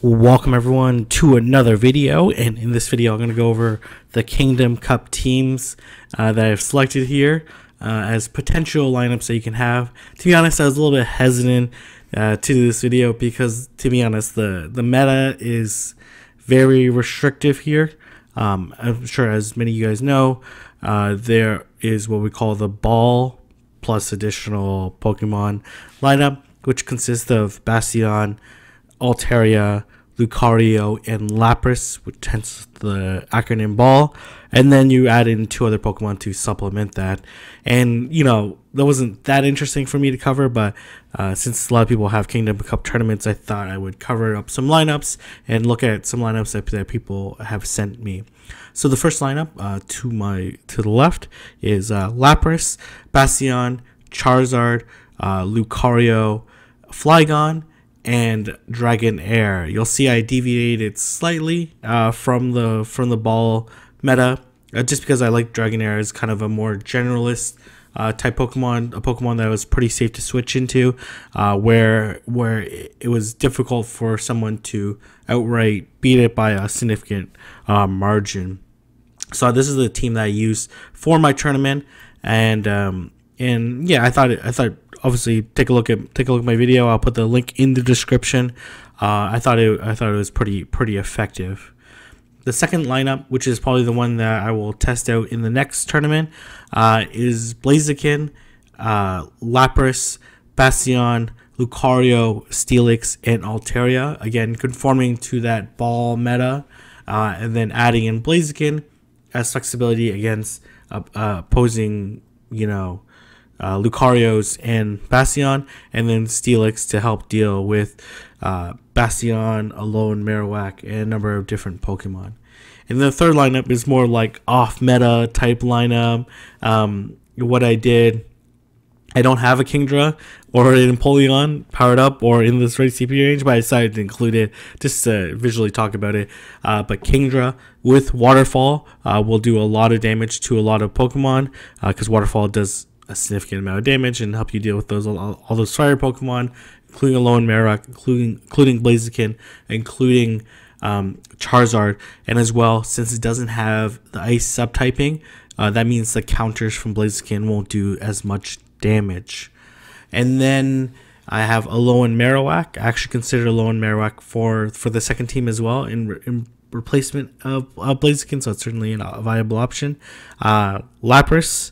Welcome everyone to another video, and in this video I'm going to go over the Kingdom Cup teams that I've selected here as potential lineups that you can have. To be honest, I was a little bit hesitant to do this video because, to be honest, the meta is very restrictive here. I'm sure, as many of you guys know, there is what we call the ball plus additional Pokemon lineup, which consists of Bastion, Altaria, Lucario, and Lapras, which hence the acronym BALL, and then you add in 2 other Pokemon to supplement that. And you know, that wasn't that interesting for me to cover, but since a lot of people have Kingdom Cup tournaments, I thought I would cover up some lineups and look at some lineups that people have sent me. So the first lineup to the left is Lapras, Bastion, Charizard, Lucario, Flygon, and Dragonair. You'll see I deviated slightly from the ball meta, just because I like Dragonair as kind of a more generalist type Pokemon, a Pokemon that was pretty safe to switch into, where it was difficult for someone to outright beat it by a significant margin. So this is the team that I used for my tournament, and yeah, I thought obviously take a look at my video. I'll put the link in the description. I thought it was pretty effective. The second lineup, which is probably the one that I will test out in the next tournament, is Blaziken, Lapras, Bastion, Lucario, Steelix, and Altaria. Again, conforming to that ball meta, and then adding in Blaziken as flexibility against opposing, Lucarios and Bastion, and then Steelix to help deal with Bastion, Alolan Marowak, and a number of different Pokemon. And the third lineup is more like off-meta type lineup. What I did, I don't have a Kingdra or an Empoleon powered up or in this right CP range, but I decided to include it just to visually talk about it. But Kingdra with Waterfall will do a lot of damage to a lot of Pokemon, because Waterfall does a significant amount of damage and help you deal with all those fire Pokemon, including Alolan Marowak, including Blaziken, including Charizard, and as well, since it doesn't have the ice subtyping, that means the counters from Blaziken won't do as much damage. And then I have Alolan Marowak. I actually consider Alolan Marowak for the second team as well in replacement of Blaziken, so it's certainly a viable option. Lapras,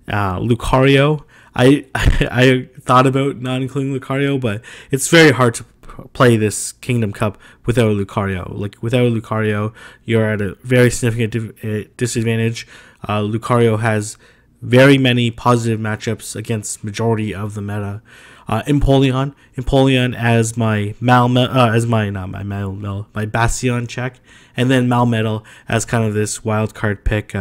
Lucario. I thought about not including Lucario, but it's very hard to play this Kingdom Cup without Lucario. Like, without Lucario, you're at a very significant disadvantage. Lucario has very many positive matchups against majority of the meta. Empoleon as my my Bastion check, and then Malmetal as kind of this wild card pick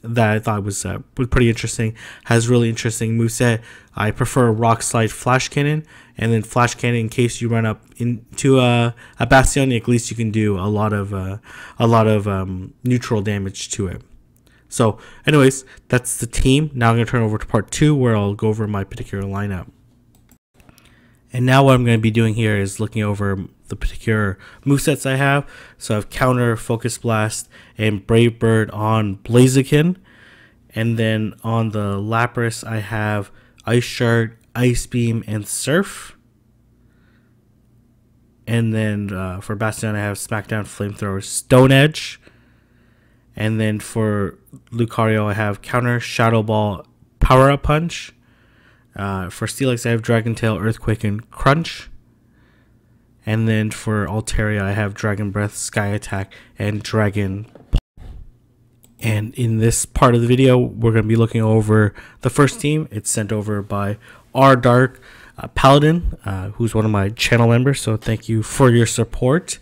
that I thought was pretty interesting. Has really interesting moveset. I prefer Rock Slide, Flash Cannon, and then Flash Cannon in case you run up into a Bastion. At least you can do a lot of neutral damage to it. So, anyways, that's the team. Now I'm going to turn over to part 2, where I'll go over my particular lineup. And now what I'm going to be doing here is looking over the particular movesets I have. So I have Counter, Focus Blast, and Brave Bird on Blaziken. And then on the Lapras, I have Ice Shard, Ice Beam, and Surf. And then for Bastion, I have Smackdown, Flamethrower, Stone Edge. And then for Lucario, I have Counter, Shadow Ball, Power Up Punch. For Steelix, I have Dragon Tail, Earthquake, and Crunch. And then for Altaria, I have Dragon Breath, Sky Attack, and Dragon. And in this part of the video, we're going to be looking over the first team. It's sent over by R Dark Paladin, who's one of my channel members. So thank you for your support.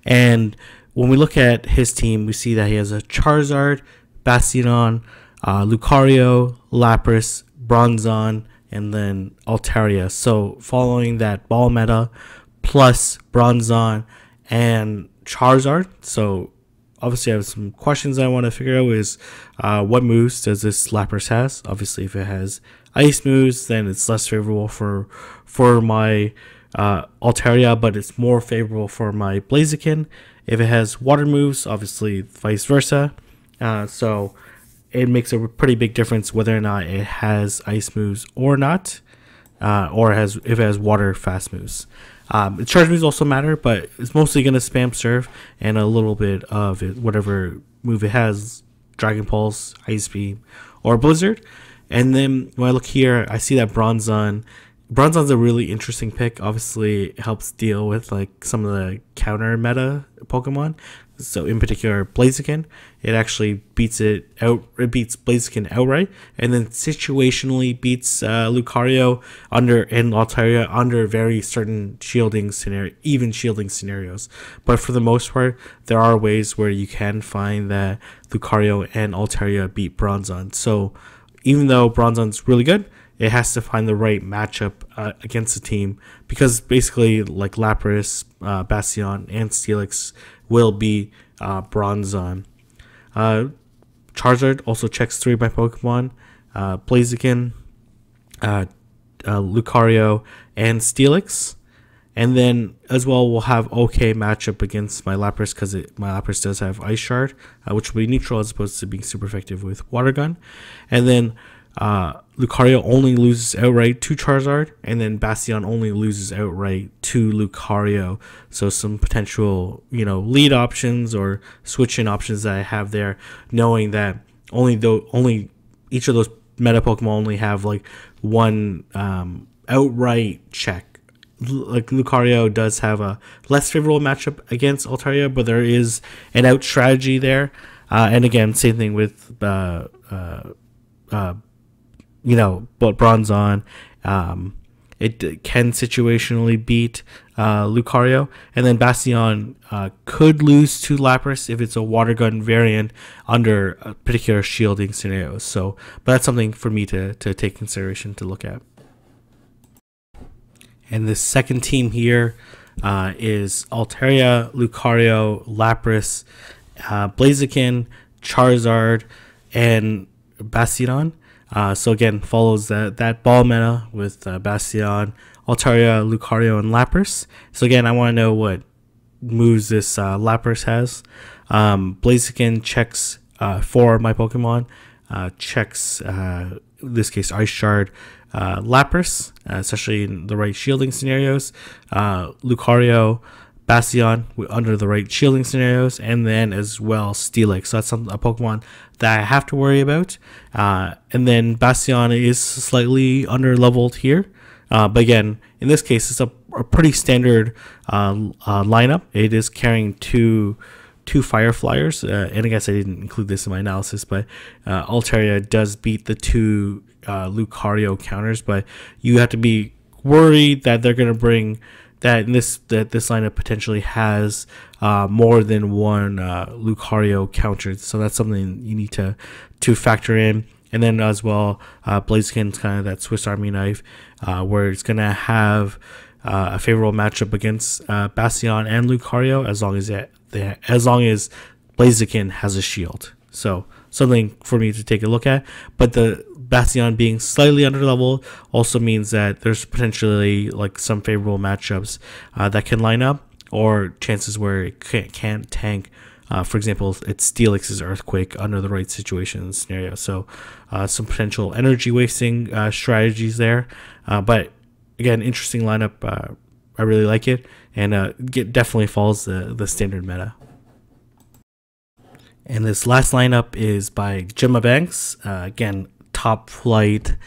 And when we look at his team, we see that he has a Charizard, Bastion, Lucario, Lapras, Bronzong, and then Altaria. So following that ball meta plus Bronzong and Charizard. So obviously I have some questions I want to figure out is what moves does this Lapras has? Obviously if it has ice moves, then it's less favorable for my Altaria, but it's more favorable for my Blaziken. If it has water moves, obviously vice versa. So it makes a pretty big difference whether or not it has ice moves or not, or if it has water fast moves. Charge moves also matter, but it's mostly going to spam Surf and a little bit of it, whatever move it has, Dragon Pulse, Ice Beam, or Blizzard. And then when I look here, I see that Bronzon's a really interesting pick. Obviously, it helps deal with like some of the counter meta Pokemon. So in particular, Blaziken, it actually beats it out. It beats Blaziken outright, and then situationally beats Lucario and Altaria under very certain shielding scenarios. But for the most part, there are ways where you can find that Lucario and Altaria beat Bronzon. So even though Bronzon's really good, it has to find the right matchup against the team, because basically like Lapras, Bastion, and Steelix will be Bronzon. Charizard also checks 3 of my Pokemon, Blaziken, Lucario, and Steelix. And then as well, we'll have okay matchup against my Lapras, because my Lapras does have Ice Shard, which will be neutral as opposed to being super effective with Water Gun. And then Lucario only loses outright to Charizard, and then Bastion only loses outright to Lucario. So some potential, lead options or switch-in options that I have there, knowing that only each of those meta Pokemon only have like one outright check. Like Lucario does have a less favorable matchup against Altaria, but there is an out strategy there. And again, same thing with but Bronzon, it can situationally beat Lucario, and then Bastion could lose to Lapras if it's a Water Gun variant under a particular shielding scenarios. So, but that's something for me to take consideration to look at. And the second team here is Altaria, Lucario, Lapras, Blaziken, Charizard, and Bastion. So again, follows that ball meta with Bastion, Altaria, Lucario, and Lapras. So again, I want to know what moves this Lapras has. Blaziken checks 4 of my Pokemon. Checks, in this case, Ice Shard, Lapras, especially in the right shielding scenarios. Lucario, Bastion under the right shielding scenarios, and then as well Steelix. So that's a Pokemon that I have to worry about. And then Bastion is slightly under leveled here, but again, in this case, it's a pretty standard lineup. It is carrying two Fire Flyers, and I guess I didn't include this in my analysis, but Altaria does beat the 2 Lucario counters, but you have to be worried that they're going to bring that this lineup potentially has more than one Lucario counter. So that's something you need to factor in. And then as well, Blaziken's kind of that Swiss Army knife, where it's going to have a favorable matchup against Bastion and Lucario as long as Blaziken has a shield. So something for me to take a look at. But the Bastion being slightly underleveled also means that there's potentially like some favorable matchups that can line up, or chances where it can't tank. For example, it's Steelix's Earthquake under the right situation and scenario. So some potential energy wasting strategies there. But again, interesting lineup. I really like it, and it definitely follows the standard meta. And this last lineup is by Gemma Banks. Again, top flight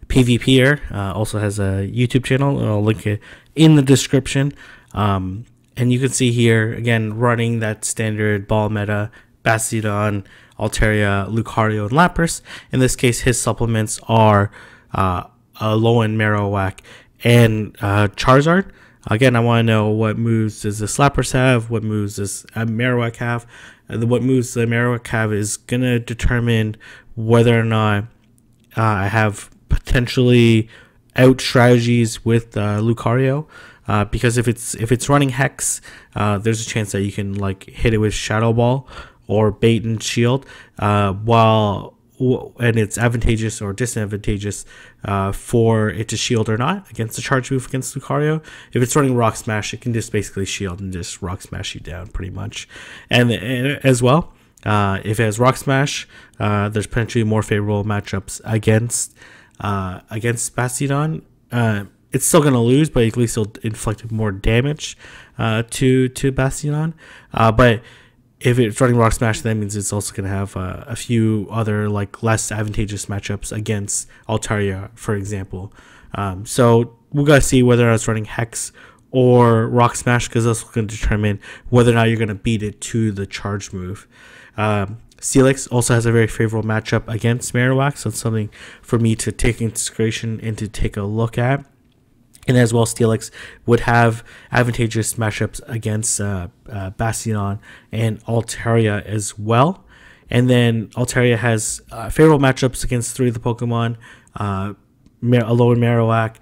PvPer. Also has a YouTube channel. I'll link it in the description. And you can see here, again, running that standard ball meta, Bastion, Altaria, Lucario, and Lapras. In this case, his supplements are Alolan, Marowak, and Charizard. Again, I want to know what moves does this Lapras have, what moves does Marowak have. What moves the Marowak have is going to determine whether or not I have potentially out strategies with Lucario. Because if it's running Hex, there's a chance that you can like hit it with Shadow Ball or Bait and Shield, while and it's advantageous or disadvantageous for it to shield or not against the charge move against Lucario. If it's running Rock Smash, it can just basically shield and just Rock Smash you down pretty much. And as well, if it has Rock Smash, there's potentially more favorable matchups against Bastiodon. It's still going to lose, but at least it'll inflict more damage to Bastiodon. But if it's running Rock Smash, that means it's also going to have a few other like less advantageous matchups against Altaria, for example. So we got to see whether or not it's running Hex or Rock Smash, because that's going to determine whether or not you're going to beat it to the charge move. Steelix also has a very favorable matchup against Marowak, so it's something for me to take into consideration and to take a look at. And as well, Steelix would have advantageous matchups against Bastiodon and Altaria as well. And then Altaria has favorable matchups against 3 of the Pokemon, Alolan Marowak,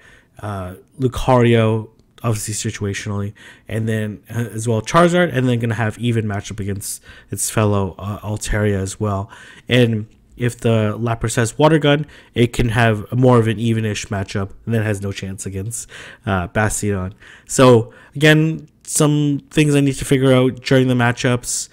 Lucario, obviously situationally, and then as well Charizard, and then going to have even matchup against its fellow Altaria as well. And if the Lapras has Water Gun, it can have more of an evenish matchup, and then has no chance against Bastiodon. So again, some things I need to figure out during the matchups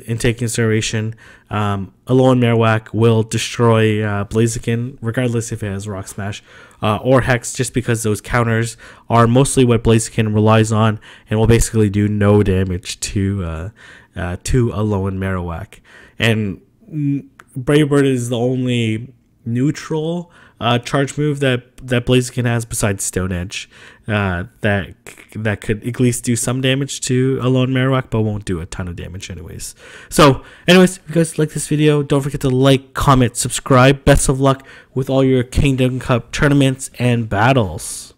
in taking consideration. Alolan Marowak will destroy Blaziken, regardless if it has Rock Smash or Hex, just because those counters are mostly what Blaziken relies on, and will basically do no damage to Alolan Marowak. And Brave Bird is the only neutral charge move that Blaziken has besides Stone Edge that could at least do some damage to Alolan Marowak, but won't do a ton of damage anyways. So anyways, if you guys like this video, don't forget to like, comment, subscribe. Best of luck with all your Kingdom Cup tournaments and battles.